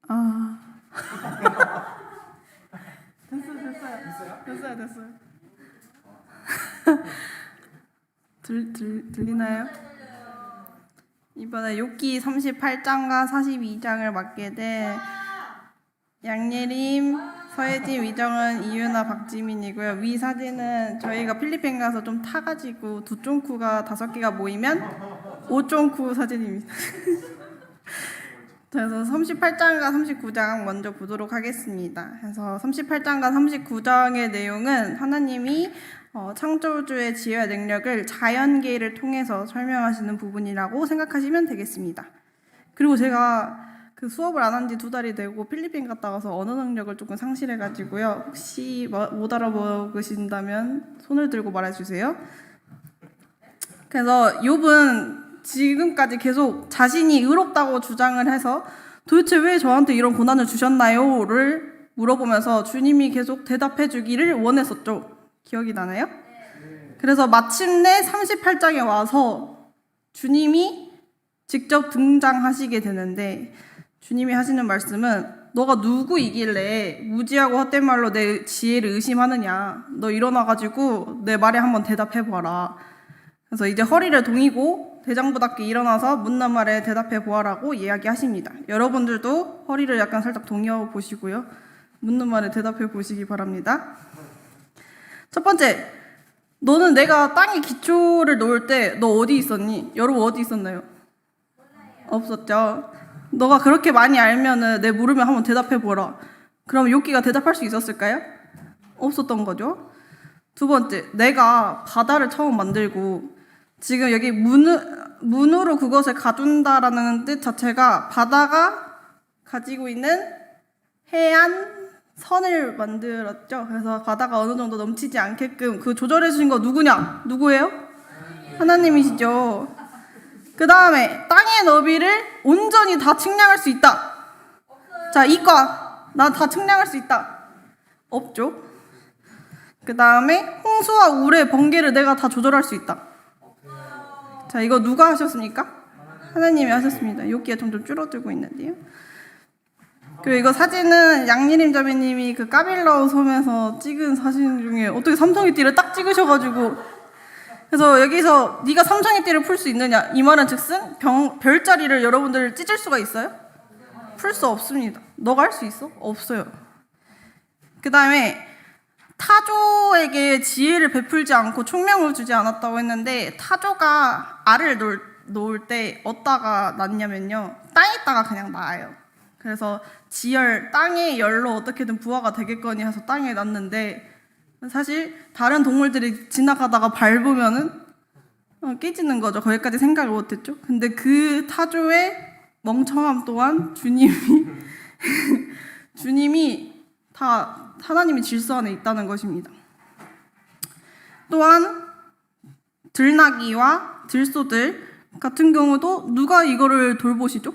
아. 됐어요. 들리나요? 이번에 욥기 38장과 42장을 맡게 된 양예림, 서혜진, 위정은, 이유나, 박지민이고요. 위 사진은 저희가 필리핀 가서 좀 타가지고 두 쫑쿠가 5개가 모이면 5쫑쿠 사진입니다. 그래서 38장과 39장 먼저 보도록 하겠습니다. 그래서 38장과 39장의 내용은 하나님이 창조주의 지혜와 능력을 자연계를 통해서 설명하시는 부분이라고 생각하시면 되겠습니다. 그리고 제가 그 수업을 안 한 지 2달이 되고 필리핀 갔다 와서 언어 능력을 조금 상실해가지고요. 혹시 못 알아먹으신다면 손을 들고 말해주세요. 그래서 욥은 지금까지 계속 자신이 의롭다고 주장을 해서 도대체 왜 저한테 이런 고난을 주셨나요? 를 물어보면서 주님이 계속 대답해 주기를 원했었죠. 기억이 나나요? 그래서 마침내 38장에 와서 주님이 직접 등장하시게 되는데 주님이 하시는 말씀은 너가 누구이길래 무지하고 헛된 말로 내 지혜를 의심하느냐. 너 일어나가지고 내 말에 한번 대답해봐라. 그래서 이제 허리를 동이고 대장부답게 일어나서 묻는 말에 대답해보아라고 이야기하십니다. 여러분들도 허리를 약간 살짝 동여 보시고요. 묻는 말에 대답해 보시기 바랍니다. 첫 번째, 너는 내가 땅에 기초를 놓을 때 너 어디 있었니? 여러분 어디 있었나요? 없었죠. 너가 그렇게 많이 알면은 내 물으면 한번 대답해보라. 그럼 욥기가 대답할 수 있었을까요? 없었던 거죠. 두 번째, 내가 바다를 처음 만들고 지금 여기 문으로 그것을 가둔다라는 뜻 자체가 바다가 가지고 있는 해안 선을 만들었죠. 그래서 바다가 어느 정도 넘치지 않게끔 그 조절해 주신 거 누구냐? 누구예요? 하나님이시죠. 그 다음에 땅의 너비를 온전히 다 측량할 수 있다. 자, 이과 나 다 측량할 수 있다. 없죠. 그 다음에 홍수와 우레, 번개를 내가 다 조절할 수 있다. 자, 이거 누가 하셨습니까? 하나님이 하셨습니다. 욥기가 점점 줄어들고 있는데요. 그리고 이거 사진은 양예림 자매님이 그 까빌라우 섬에서 찍은 사진 중에 어떻게 삼성이띠를 딱 찍으셔가지고 그래서 여기서 네가 삼성이띠를 풀 수 있느냐 이 말은 즉슨 별자리를 여러분들 찢을 수가 있어요? 풀 수 없습니다. 너가 할 수 있어? 없어요. 그 다음에 타조에게 지혜를 베풀지 않고 총명을 주지 않았다고 했는데 타조가 알을 놓을 때 어디다가 낳냐면요 땅에다가 그냥 낳아요. 그래서 지열, 땅의 열로 어떻게든 부화가 되겠거니 해서 땅에 놨는데 사실 다른 동물들이 지나가다가 밟으면은 깨지는 거죠. 거기까지 생각을 못했죠. 근데 그 타조의 멍청함 또한 주님이 다 하나님의 질서 안에 있다는 것입니다. 또한 들나귀와 들소들 같은 경우도 누가 이거를 돌보시죠?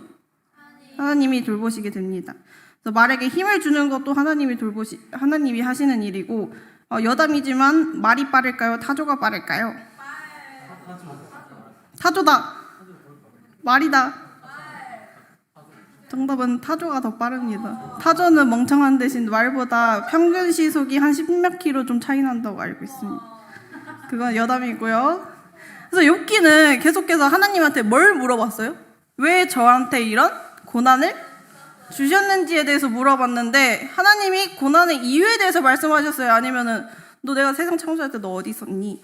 하나님이 돌보시게 됩니다. 그래서 말에게 힘을 주는 것도 하나님이 하시는 일이고 여담이지만 말이 빠를까요? 타조가 빠를까요? 타조다. 말이다. 정답은 타조가 더 빠릅니다. 타조는 멍청한 대신 말보다 평균 시속이 한 10몇 킬로 좀 차이 난다고 알고 있습니다. 그건 여담이고요. 그래서 욥기는 계속해서 하나님한테 뭘 물어봤어요? 왜 저한테 이런 고난을 주셨는지에 대해서 물어봤는데 하나님이 고난의 이유에 대해서 말씀하셨어요? 아니면은 너 내가 세상 창조할 때 너 어디 있었니?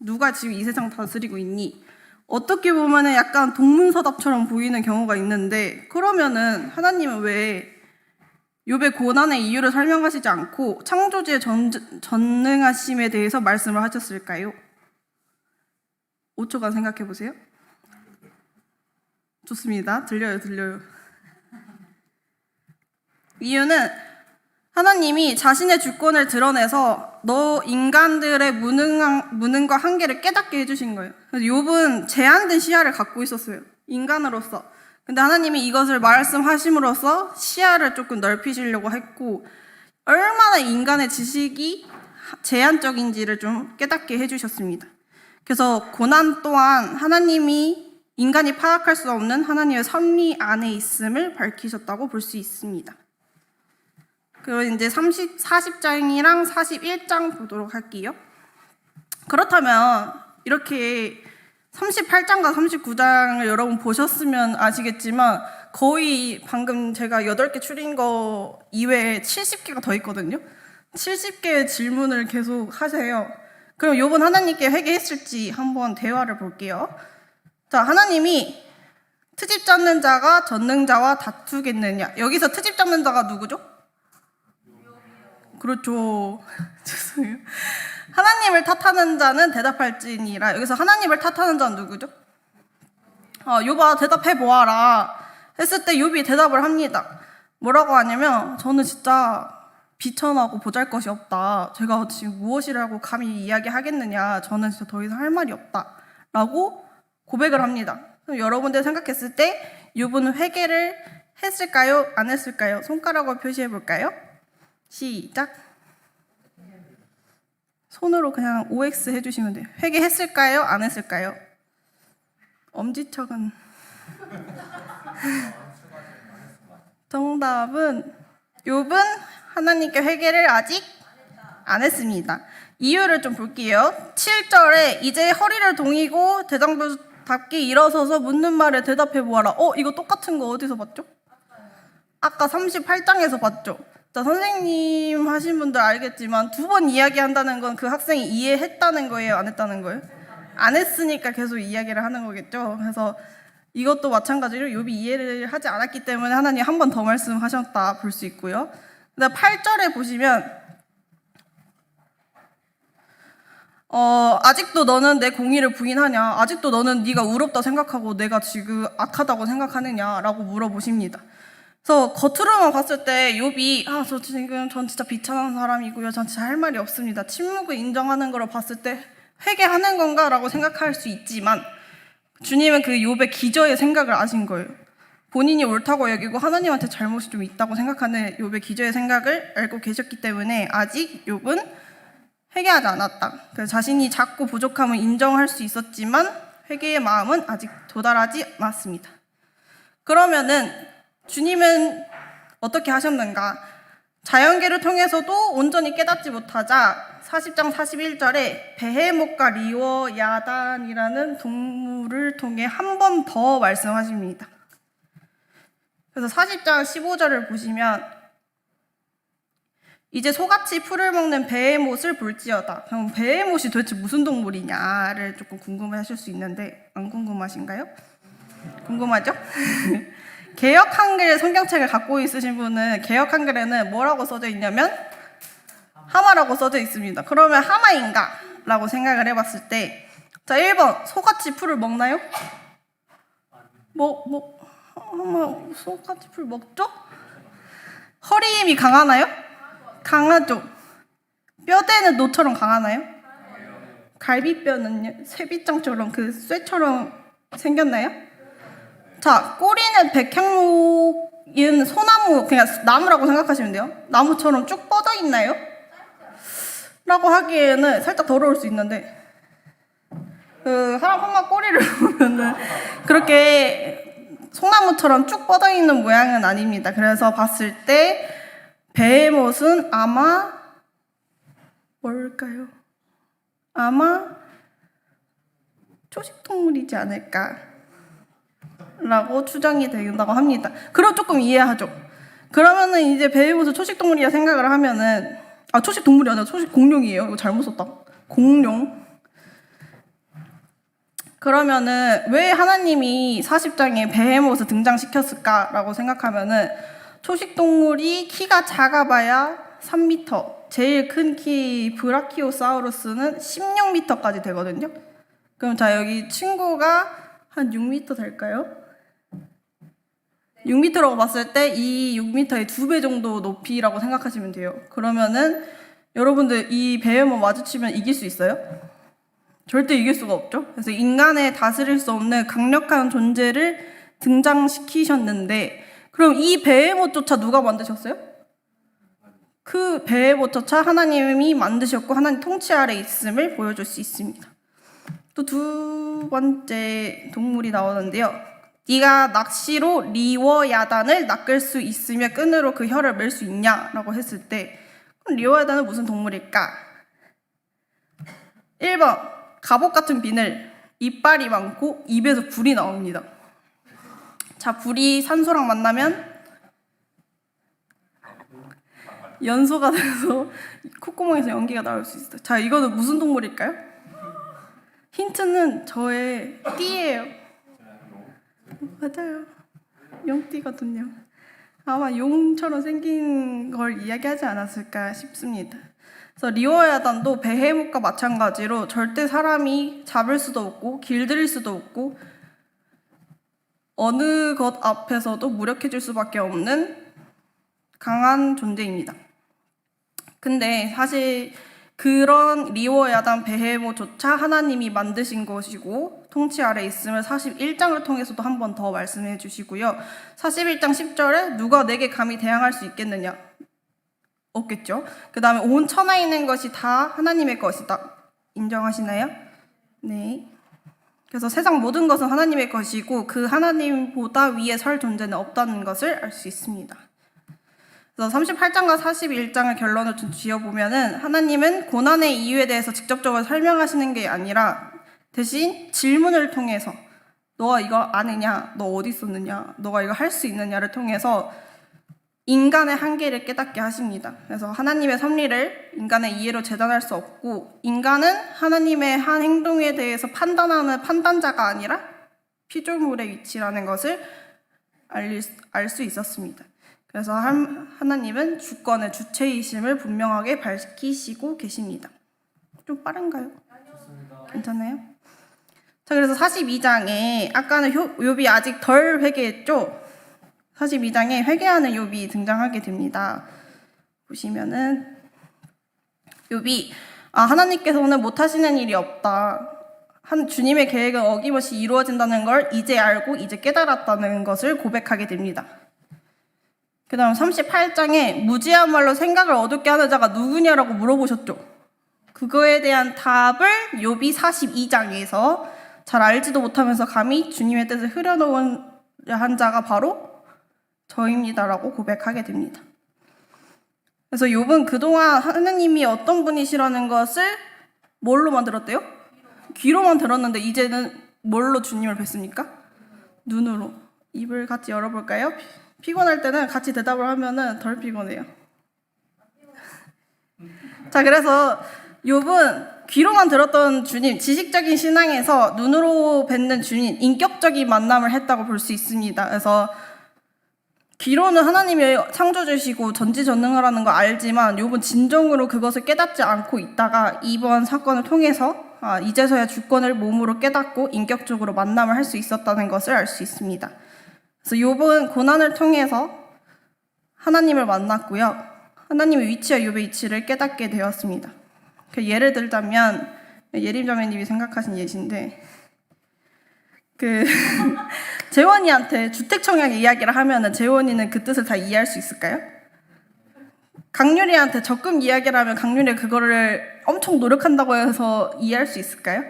누가 지금 이 세상 다스리고 있니? 어떻게 보면은 약간 동문서답처럼 보이는 경우가 있는데 그러면은 하나님은 왜 욥의 고난의 이유를 설명하시지 않고 창조주의 전능하심에 대해서 말씀을 하셨을까요? 5초간 생각해 보세요. 좋습니다. 들려요. 이유는 하나님이 자신의 주권을 드러내서 너 인간들의 무능과 한계를 깨닫게 해주신 거예요. 그래서 욥은 제한된 시야를 갖고 있었어요. 인간으로서. 근데 하나님이 이것을 말씀하심으로써 시야를 조금 넓히시려고 했고 얼마나 인간의 지식이 제한적인지를 좀 깨닫게 해주셨습니다. 그래서 고난 또한 하나님이 인간이 파악할 수 없는 하나님의 섭리 안에 있음을 밝히셨다고 볼 수 있습니다. 그리고 이제 40장이랑 41장 보도록 할게요. 그렇다면 이렇게 38장과 39장을 여러분 보셨으면 아시겠지만 거의 방금 제가 8개 추린 거 이외에 70개가 더 있거든요. 70개의 질문을 계속 하세요. 그럼 요번 하나님께 회개했을지 한번 대화를 볼게요. 자, 하나님이 트집 잡는 자가 전능자와 다투겠느냐. 여기서 트집 잡는 자가 누구죠? 그렇죠. 죄송해요. 하나님을 탓하는 자는 대답할지니라. 여기서 하나님을 탓하는 자는 누구죠? 욥아 대답해 보아라 했을 때 욥이 대답을 합니다. 뭐라고 하냐면 저는 진짜 비천하고 보잘것이 없다. 제가 지금 무엇이라고 감히 이야기하겠느냐. 저는 진짜 더 이상 할 말이 없다. 라고 고백을 합니다. 그럼 여러분들 생각했을 때 욥은 회개를 했을까요? 안 했을까요? 손가락으로 표시해 볼까요? 시작. 손으로 그냥 OX 해주시면 돼요. 회개했을까요? 안 했을까요? 엄지척은 정답은 욥은 하나님께 회개를 아직 안 했습니다. 이유를 좀 볼게요. 7절에 이제 허리를 동이고 대장부답게 일어서서 묻는 말에 대답해 보아라. 이거 똑같은 거 어디서 봤죠? 아까 38장에서 봤죠? 자, 선생님 하신 분들 알겠지만 2번 이야기한다는 건 그 학생이 이해했다는 거예요? 안 했다는 거예요? 안 했으니까 계속 이야기를 하는 거겠죠. 그래서 이것도 마찬가지로 욥이 이해를 하지 않았기 때문에 하나님 한 번 더 말씀하셨다 볼 수 있고요. 그다음 8절에 보시면 아직도 너는 내 공의를 부인하냐? 아직도 너는 네가 의롭다 생각하고 내가 지금 악하다고 생각하느냐라고 물어보십니다. 그래서 겉으로만 봤을 때 욥이 전 진짜 비참한 사람이고요. 전 진짜 할 말이 없습니다. 침묵을 인정하는 걸 봤을 때 회개하는 건가라고 생각할 수 있지만 주님은 그 욥의 기저의 생각을 아신 거예요. 본인이 옳다고 여기고 하나님한테 잘못이 좀 있다고 생각하는 욥의 기저의 생각을 알고 계셨기 때문에 아직 욥은 회개하지 않았다. 그래서 자신이 작고 부족함을 인정할 수 있었지만 회개의 마음은 아직 도달하지 않았습니다. 그러면은 주님은 어떻게 하셨는가? 자연계를 통해서도 온전히 깨닫지 못하자 40장 41절에 베헤못과 리워 야단이라는 동물을 통해 한 번 더 말씀하십니다. 그래서 40장 15절을 보시면 이제 소같이 풀을 먹는 베헤못을 볼지어다. 그럼 베헤못이 도대체 무슨 동물이냐를 조금 궁금해하실 수 있는데 안 궁금하신가요? 궁금하죠? 개역 한글 성경책을 갖고 있으신 분은 개역 한글에는 뭐라고 써져 있냐면 하마라고 써져 있습니다. 그러면 하마인가? 라고 생각을 해봤을 때 자, 1번 소같이 풀을 먹나요? 하마 소같이 풀 먹죠? 허리 힘이 강하나요? 강하죠. 뼈대는 노처럼 강하나요? 갈비뼈는요? 쇠빗장처럼 그 쇠처럼 생겼나요? 자, 꼬리는 백향목인 소나무, 그냥 나무라고 생각하시면 돼요. 나무처럼 쭉 뻗어 있나요? 라고 하기에는 살짝 더러울 수 있는데 사람 한마 꼬리를 보면은 그렇게 소나무처럼 쭉 뻗어 있는 모양은 아닙니다. 그래서 봤을 때 베헤못은 아마 뭘까요? 아마 초식동물이지 않을까 라고 추정이 된다고 합니다. 그럼 조금 이해하죠. 그러면은 이제 베헤못을 초식동물이라 생각을 하면은 초식동물이 아니라 초식공룡이에요. 이거 잘못 썼다. 공룡. 그러면은 왜 하나님이 40장에 베헤못을 등장시켰을까라고 생각하면은 초식동물이 키가 작아봐야 3m, 제일 큰 키 브라키오사우루스는 16m까지 되거든요. 그럼 자, 여기 친구가 한 6m 될까요? 6m라고 봤을 때 이 6m의 2배 정도 높이라고 생각하시면 돼요. 그러면은 여러분들 이 베헤못 마주치면 이길 수 있어요? 절대 이길 수가 없죠. 그래서 인간의 다스릴 수 없는 강력한 존재를 등장시키셨는데 그럼 이 베헤못조차 누가 만드셨어요? 그 베헤못조차 하나님이 만드셨고 하나님 통치 아래 있음을 보여줄 수 있습니다. 또 두 번째 동물이 나오는데요. 네가 낚시로 리워야단을 낚을 수 있으며 끈으로 그 혀를 맬 수 있냐라고 했을 때 그럼 리워야단은 무슨 동물일까? 1번 갑옷 같은 비늘, 이빨이 많고 입에서 불이 나옵니다. 자, 불이 산소랑 만나면 연소가 돼서 콧구멍에서 연기가 나올 수 있어요. 자, 이거는 무슨 동물일까요? 힌트는 저의 띠예요. 맞아요. 용띠거든요. 아마 용처럼 생긴 걸 이야기하지 않았을까 싶습니다. 그래서 리워야단도 베헤모과 마찬가지로 절대 사람이 잡을 수도 없고 길들일 수도 없고 어느 것 앞에서도 무력해질 수밖에 없는 강한 존재입니다. 근데 사실 그런 리워야단 베헤모조차 하나님이 만드신 것이고 통치 아래 있음을 41장을 통해서도 한 번 더 말씀해 주시고요. 41장 10절에 누가 내게 감히 대항할 수 있겠느냐? 없겠죠. 그 다음에 온 천하에 있는 것이 다 하나님의 것이다. 인정하시나요? 네. 그래서 세상 모든 것은 하나님의 것이고 그 하나님보다 위에 설 존재는 없다는 것을 알 수 있습니다. 그래서 38장과 41장을 결론을 지어보면은 하나님은 고난의 이유에 대해서 직접적으로 설명하시는 게 아니라 대신 질문을 통해서 너가 이거 아느냐? 너 어디 있었느냐? 너가 이거 할 수 있느냐를 통해서 인간의 한계를 깨닫게 하십니다. 그래서 하나님의 섭리를 인간의 이해로 재단할 수 없고 인간은 하나님의 한 행동에 대해서 판단하는 판단자가 아니라 피조물의 위치라는 것을 알 수 있었습니다. 그래서 하나님은 주권의 주체이심을 분명하게 밝히시고 계십니다. 좀 빠른가요? 괜찮아요? 자, 그래서 42장에 아까는 욥이 아직 덜 회개했죠? 42장에 회개하는 욥이 등장하게 됩니다. 보시면은 욥이 하나님께서는 못하시는 일이 없다. 주님의 계획은 어김없이 이루어진다는 걸 이제 알고 이제 깨달았다는 것을 고백하게 됩니다. 그 다음 38장에 무지한 말로 생각을 어둡게 하는 자가 누구냐라고 물어보셨죠. 그거에 대한 답을 욥이 42장에서 잘 알지도 못하면서 감히 주님의 뜻을 흐려놓은 한 자가 바로 저입니다라고 고백하게 됩니다. 그래서 욥은 그동안 하나님이 어떤 분이시라는 것을 뭘로 만들었대요? 귀로만 들었는데 이제는 뭘로 주님을 뵀습니까? 눈으로. 입을 같이 열어볼까요? 피곤할 때는 같이 대답을 하면은 덜 피곤해요. 자, 그래서 욥은 귀로만 들었던 주님, 지식적인 신앙에서 눈으로 뵙는 주님, 인격적인 만남을 했다고 볼 수 있습니다. 그래서 귀로는 하나님이 창조주시고 전지전능하라는 걸 알지만 욥은 진정으로 그것을 깨닫지 않고 있다가 이번 사건을 통해서 이제서야 주권을 몸으로 깨닫고 인격적으로 만남을 할 수 있었다는 것을 알 수 있습니다. 그래서 욥은 고난을 통해서 하나님을 만났고요. 하나님의 위치와 욥의 위치를 깨닫게 되었습니다. 예를 들자면 예림자매님이 생각하신 예시인데 재원이한테 주택청약 이야기를 하면은 재원이는 그 뜻을 다 이해할 수 있을까요? 강유리한테 적금 이야기를 하면 강유리 그거를 엄청 노력한다고 해서 이해할 수 있을까요?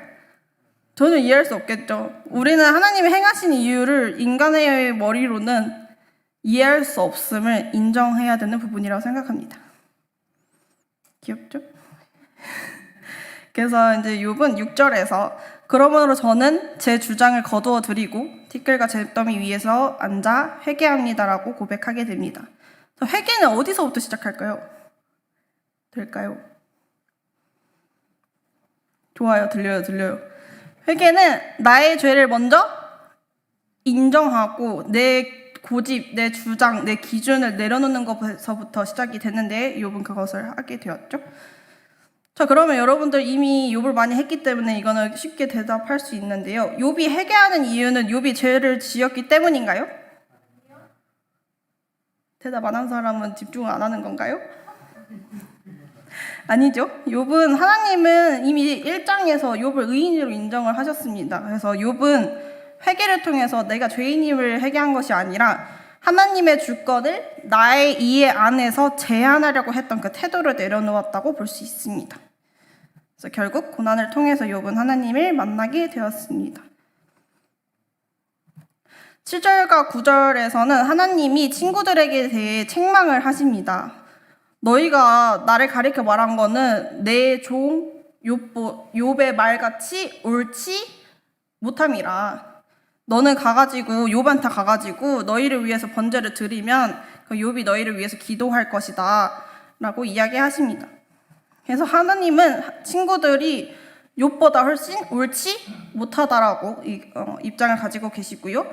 전혀 이해할 수 없겠죠. 우리는 하나님이 행하신 이유를 인간의 머리로는 이해할 수 없음을 인정해야 되는 부분이라고 생각합니다. 귀엽죠? 그래서 이제 욥은 6절에서 그러므로 저는 제 주장을 거두어 드리고 티끌과 잿더미 위에서 앉아 회개합니다라고 고백하게 됩니다. 회개는 어디서부터 시작할까요? 될까요? 좋아요. 들려요. 회개는 나의 죄를 먼저 인정하고 내 고집, 내 주장, 내 기준을 내려놓는 것에서부터 시작이 됐는데 욥은 그것을 하게 되었죠. 자, 그러면 여러분들 이미 욥을 많이 했기 때문에 이거는 쉽게 대답할 수 있는데요. 욥이 회개하는 이유는 욥이 죄를 지었기 때문인가요? 대답 안 한 사람은 집중을 안 하는 건가요? 아니죠. 욥은 하나님은 이미 1장에서 욥을 의인으로 인정을 하셨습니다. 그래서 욥은 회개를 통해서 내가 죄인임을 회개한 것이 아니라 하나님의 주권을 나의 이해 안에서 제한하려고 했던 그 태도를 내려놓았다고 볼 수 있습니다. 그래서 결국 고난을 통해서 욥은 하나님을 만나게 되었습니다. 7절과 9절에서는 하나님이 친구들에게 대해 책망을 하십니다. 너희가 나를 가리켜 말한 거는 내 종 욥의 말같이 옳지 못함이라. 너는 가가지고 욥한테 가가지고 너희를 위해서 번제를 드리면 그 욥이 너희를 위해서 기도할 것이다 라고 이야기하십니다. 그래서 하나님은 친구들이 욥보다 훨씬 옳지 못하다라고 입장을 가지고 계시고요.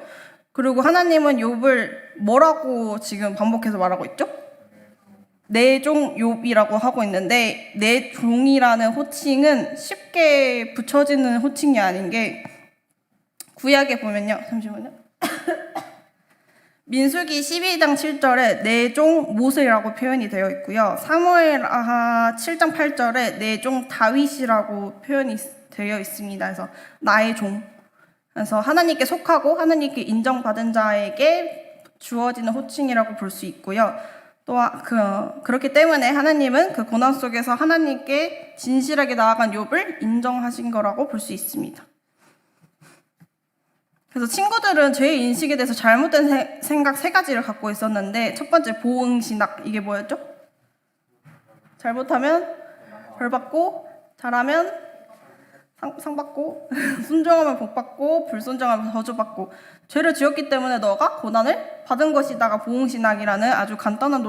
그리고 하나님은 욥을 뭐라고 지금 반복해서 말하고 있죠? 내 종 욥이라고 하고 있는데, 내 종이라는 호칭은 쉽게 붙여지는 호칭이 아닌 게, 구약에 보면요, 잠시만요. 민수기 12장 7절에 내 종 모세라고 표현이 되어 있고요. 사무엘하 7장 8절에 내 종 다윗이라고 표현이 되어 있습니다. 그래서 나의 종. 그래서 하나님께 속하고 하나님께 인정받은 자에게 주어지는 호칭이라고 볼 수 있고요. 또한 그렇기 때문에 하나님은 그 고난 속에서 하나님께 진실하게 나아간 욥을 인정하신 거라고 볼 수 있습니다. 그래서 친구들은 죄의 인식에 대해서 잘못된 생각 세 가지를 갖고 있었는데, 첫 번째 보응신학, 이게 뭐였죠? 잘못하면 벌 받고, 잘하면 상 받고, 순종하면 복 받고, 불순종하면 저주 받고, 죄를 지었기 때문에 너가 고난을 받은 것이다가 보응신학이라는 아주 간단한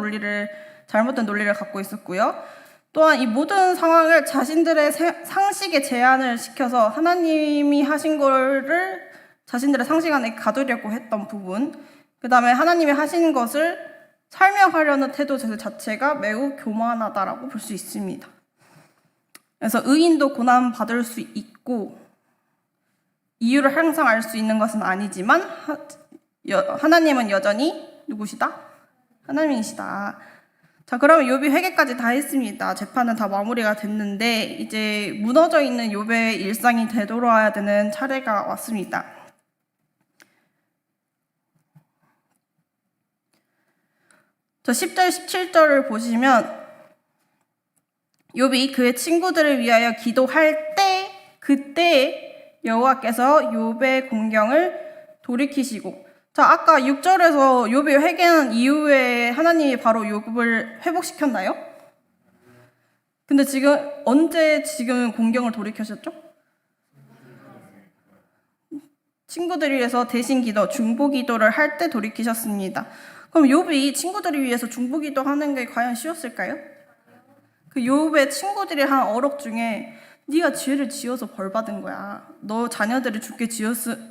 잘못된 논리를 갖고 있었고요. 또한 이 모든 상황을 자신들의 상식에 제한을 시켜서 하나님이 하신 거를 자신들의 상식 안에 가두려고 했던 부분, 그 다음에 하나님이 하신 것을 설명하려는 태도 자체가 매우 교만하다라고 볼 수 있습니다. 그래서 의인도 고난 받을 수 있고 이유를 항상 알 수 있는 것은 아니지만 하나님은 여전히 누구시다? 하나님이시다. 자, 그러면 욥이 회개까지 다 했습니다. 재판은 다 마무리가 됐는데 이제 무너져 있는 욥의 일상이 되돌아와야 되는 차례가 왔습니다. 저 10절, 17절을 보시면 욥이 그의 친구들을 위하여 기도할 때 그때 여호와께서 욥의 공경을 돌이키시고, 자, 아까 6절에서 욥이 회개한 이후에 하나님이 바로 욥을 회복시켰나요? 근데 언제 공경을 돌이키셨죠? 친구들을 위해서 대신 기도, 중보 기도를 할 때 돌이키셨습니다. 그럼 욥이 친구들을 위해서 중보 기도하는 게 과연 쉬웠을까요? 그 욥의 친구들이 한 어록 중에 네가 죄를 지어서 벌받은 거야. 너 자녀들을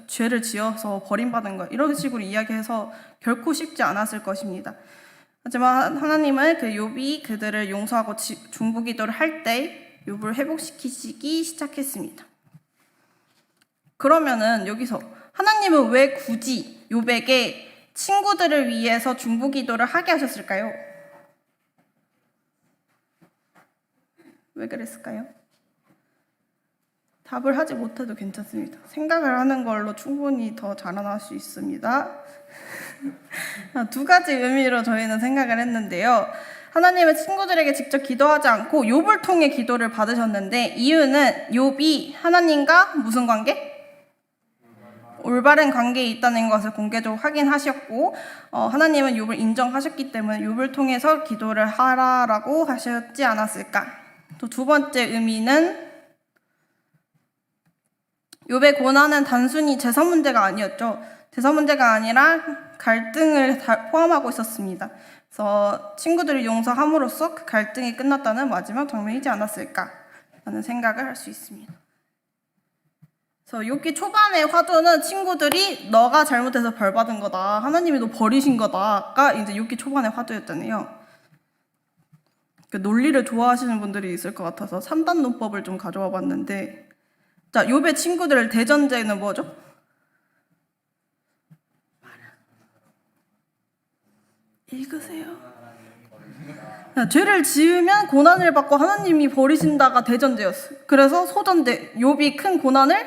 죄를 지어서 버림받은 거야. 이런 식으로 이야기해서 결코 쉽지 않았을 것입니다. 하지만 하나님은 그 욥이 그들을 용서하고 중보 기도를 할 때 욥을 회복시키시기 시작했습니다. 그러면은 여기서 하나님은 왜 굳이 욥에게 친구들을 위해서 중보 기도를 하게 하셨을까요? 왜 그랬을까요? 답을 하지 못해도 괜찮습니다. 생각을 하는 걸로 충분히 더 자라날 수 있습니다. 두 가지 의미로 저희는 생각을 했는데요. 하나님은 친구들에게 직접 기도하지 않고 욥을 통해 기도를 받으셨는데, 이유는 욥이 하나님과 무슨 관계? 올바른 관계에 있다는 것을 공개적으로 확인하셨고, 하나님은 욥을 인정하셨기 때문에 욥을 통해서 기도를 하라라고 하셨지 않았을까. 또 두 번째 의미는 욥의 고난은 단순히 재산 문제가 아니었죠. 재산 문제가 아니라 갈등을 포함하고 있었습니다. 그래서 친구들을 용서함으로써 그 갈등이 끝났다는 마지막 장면이지 않았을까라는 생각을 할 수 있습니다. 그래서 욥기 초반의 화두는 친구들이 너가 잘못해서 벌받은 거다, 하나님이 너 버리신 거다가 이제 욥기 초반의 화두였잖아요. 그 논리를 좋아하시는 분들이 있을 것 같아서 3단 논법을 좀 가져와 봤는데, 자, 욥의 친구들을 대전제는 뭐죠? 읽으세요. 죄를 지으면 고난을 받고 하나님이 버리신다가 대전제였어요. 그래서 소전제, 욥이 큰 고난을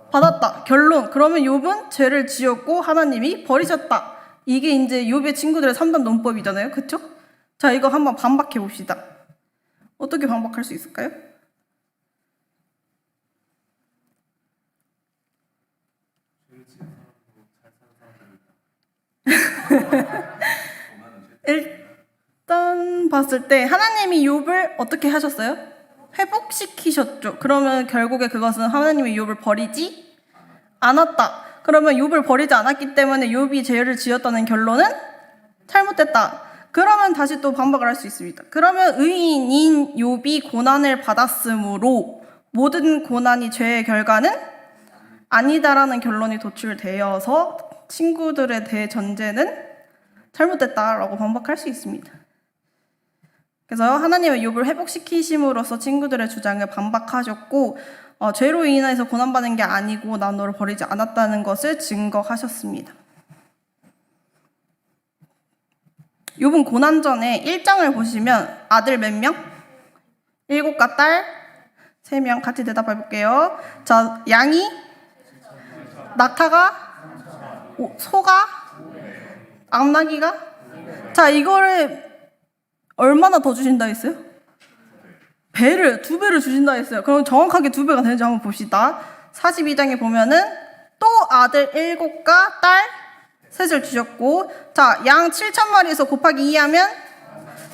받았다. 결론, 그러면 욥은 죄를 지었고 하나님이 버리셨다. 이게 이제 욥의 친구들의 3단 논법이잖아요. 그렇죠? 자, 이거 한번 반박해 봅시다. 어떻게 반박할 수 있을까요? 일단 봤을 때 하나님이 욥을 어떻게 하셨어요? 회복시키셨죠. 그러면 결국에 그것은 하나님이 욥을 버리지 않았다. 그러면 욥을 버리지 않았기 때문에 욥이 죄를 지었다는 결론은 잘못됐다. 그러면 다시 또 반박을 할 수 있습니다. 그러면 의인인 욥이 고난을 받았으므로 모든 고난이 죄의 결과는 아니다라는 결론이 도출되어서 친구들의 대전제는 잘못됐다라고 반박할 수 있습니다. 그래서 하나님은 욥을 회복시키심으로써 친구들의 주장을 반박하셨고 죄로 인해서 고난받는 게 아니고 난 너를 버리지 않았다는 것을 증거하셨습니다. 욥은 고난 전에 1장을 보시면 아들 몇 명? 7과 딸 3명 같이 대답해 볼게요. 자, 양이 낙타가 소가 암나기가 자, 이거를 얼마나 더 주신다 했어요? 배를 2배를 주신다 했어요. 그럼 정확하게 2배가 되는지 한번 봅시다. 42장에 보면은 또 아들 7과 딸 셋을 주셨고, 자, 양 7,000마리에서 곱하기 2하면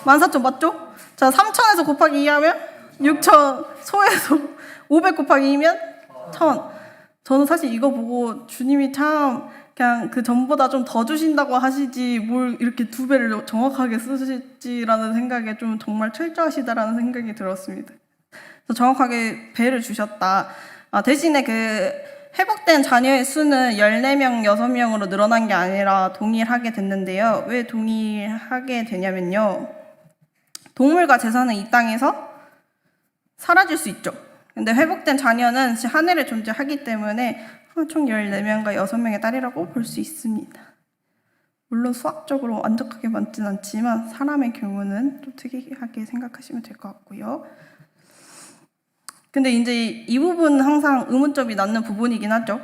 14,000 맞죠? 자, 3,000에서 곱하기 2하면 6,000, 소에서 500 곱하기 2면 1,000. 저는 사실 이거 보고 주님이 참 그냥 그 전보다 좀 더 주신다고 하시지 뭘 이렇게 2배를 정확하게 쓰실지라는 생각에 좀 정말 철저하시다라는 생각이 들었습니다. 그래서 정확하게 배를 주셨다. 대신에 그 회복된 자녀의 수는 14명, 6명으로 늘어난 게 아니라 동일하게 됐는데요. 왜 동일하게 되냐면요. 동물과 재산은 이 땅에서 사라질 수 있죠. 근데 회복된 자녀는 하늘에 존재하기 때문에 총 14명과 6명의 딸이라고 볼 수 있습니다. 물론 수학적으로 완벽하게 맞진 않지만 사람의 경우는 좀 특이하게 생각하시면 될 것 같고요. 근데 이제 이 부분은 항상 의문점이 낳는 부분이긴 하죠.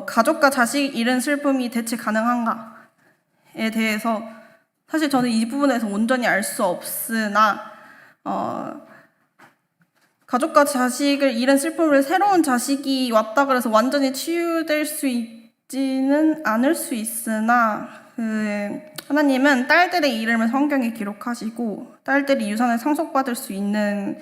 가족과 자식 잃은 슬픔이 대체 가능한가에 대해서 사실 저는 이 부분에서 온전히 알 수 없으나 가족과 자식을 잃은 슬픔을 새로운 자식이 왔다 그래서 완전히 치유될 수 있지는 않을 수 있으나 하나님은 딸들의 이름을 성경에 기록하시고 딸들이 유산을 상속받을 수 있는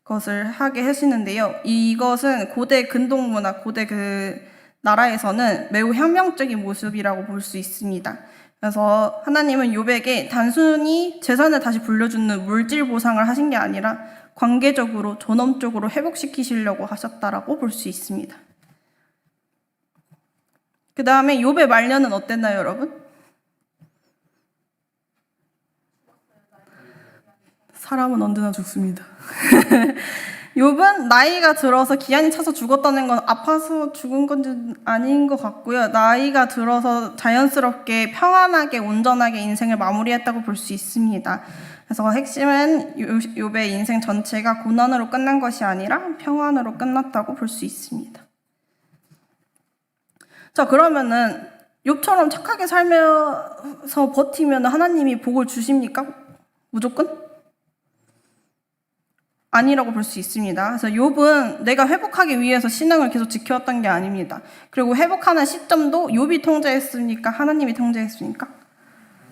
것을 하게 하시는데요. 이것은 고대 근동문화, 고대 그 나라에서는 매우 혁명적인 모습이라고 볼 수 있습니다. 그래서 하나님은 욥에게 단순히 재산을 다시 불려주는 물질 보상을 하신 게 아니라 관계적으로 존엄적으로 회복시키시려고 하셨다라고 볼 수 있습니다. 그 다음에 욥의 말년은 어땠나요, 여러분? 사람은 언제나 죽습니다. 욥은 나이가 들어서 기한이 차서 죽었다는 건 아파서 죽은 건지 아닌 것 같고요. 나이가 들어서 자연스럽게 평안하게 온전하게 인생을 마무리했다고 볼 수 있습니다. 그래서 핵심은 욥의 인생 전체가 고난으로 끝난 것이 아니라 평안으로 끝났다고 볼 수 있습니다. 자, 그러면은 욥처럼 착하게 살면서 버티면 하나님이 복을 주십니까? 무조건? 아니라고 볼 수 있습니다. 그래서 욥은 내가 회복하기 위해서 신앙을 계속 지켜왔던 게 아닙니다. 그리고 회복하는 시점도 욥이 통제했습니까? 하나님이 통제했습니까?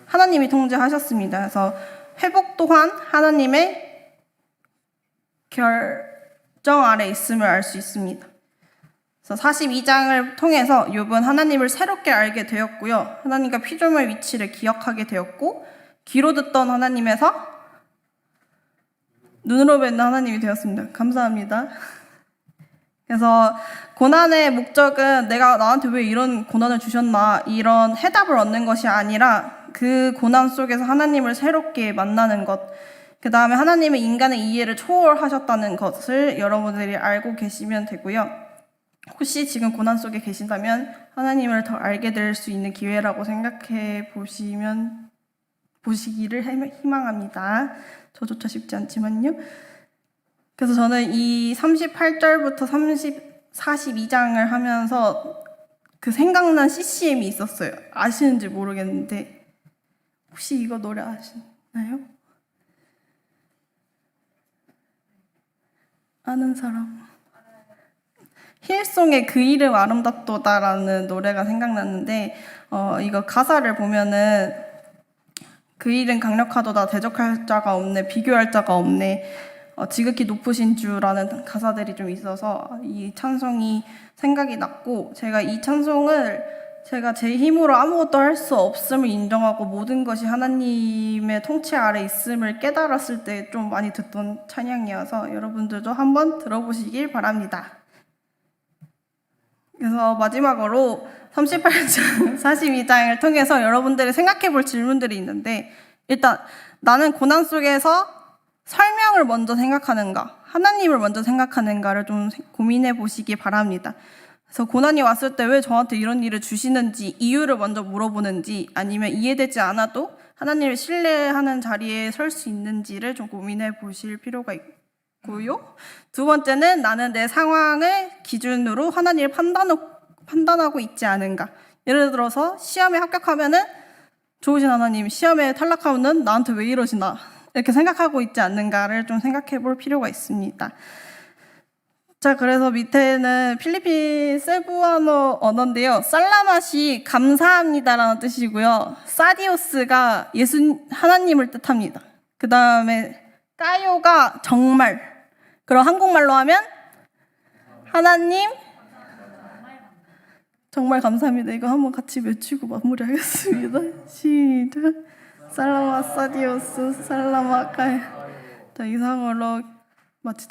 하나님이 통제하셨습니다. 그래서 회복 또한 하나님의 결정 아래 있음을 알 수 있습니다. 그래서 42장을 통해서 욥은 하나님을 새롭게 알게 되었고요. 하나님과 피조물 위치를 기억하게 되었고 귀로 듣던 하나님에서 눈으로 뵙는 하나님이 되었습니다. 감사합니다. 그래서 고난의 목적은 내가 나한테 왜 이런 고난을 주셨나 이런 해답을 얻는 것이 아니라 그 고난 속에서 하나님을 새롭게 만나는 것, 그 다음에 하나님은 인간의 이해를 초월하셨다는 것을 여러분들이 알고 계시면 되고요. 혹시 지금 고난 속에 계신다면 하나님을 더 알게 될 수 있는 기회라고 생각해 보시기를 희망합니다. 저조차 쉽지 않지만요. 그래서 저는 이 38절부터 42장을 하면서 그 생각난 CCM이 있었어요. 아시는지 모르겠는데 혹시 이거 노래 아시나요? 아는 사람? 힐송의 그 이름 아름답도다라는 노래가 생각났는데 이거 가사를 보면은 그 일은 강력하도다 대적할 자가 없네 비교할 자가 없네 지극히 높으신 주라는 가사들이 좀 있어서 이 찬송이 생각이 났고 제가 이 찬송을 제가 제 힘으로 아무것도 할 수 없음을 인정하고 모든 것이 하나님의 통치 아래 있음을 깨달았을 때 좀 많이 듣던 찬양이어서 여러분들도 한번 들어보시길 바랍니다. 그래서 마지막으로 38장, 42장을 통해서 여러분들이 생각해 볼 질문들이 있는데 일단 나는 고난 속에서 설명을 먼저 생각하는가 하나님을 먼저 생각하는가를 좀 고민해 보시기 바랍니다. 그래서 고난이 왔을 때 왜 저한테 이런 일을 주시는지 이유를 먼저 물어보는지 아니면 이해되지 않아도 하나님을 신뢰하는 자리에 설 수 있는지를 좀 고민해 보실 필요가 있고요. 두 번째는 나는 내 상황을 기준으로 하나님을 판단하고 있지 않은가. 예를 들어서 시험에 합격하면은 좋으신 하나님, 시험에 탈락하면은 나한테 왜 이러시나 이렇게 생각하고 있지 않는가를 좀 생각해 볼 필요가 있습니다. 자, 그래서 밑에는 필리핀 세부아노 언어인데요. 살라맛이 감사합니다라는 뜻이고요. 사디오스가 하나님을 뜻합니다. 그 다음에 까요가 정말. 그럼 한국말로 하면 하나님 정말 감사합니다. 이거 한번 같이 외치고 마무리하겠습니다. 시작. 살라마 사디오스 살라마 까요. 자, 이상으로 마치도록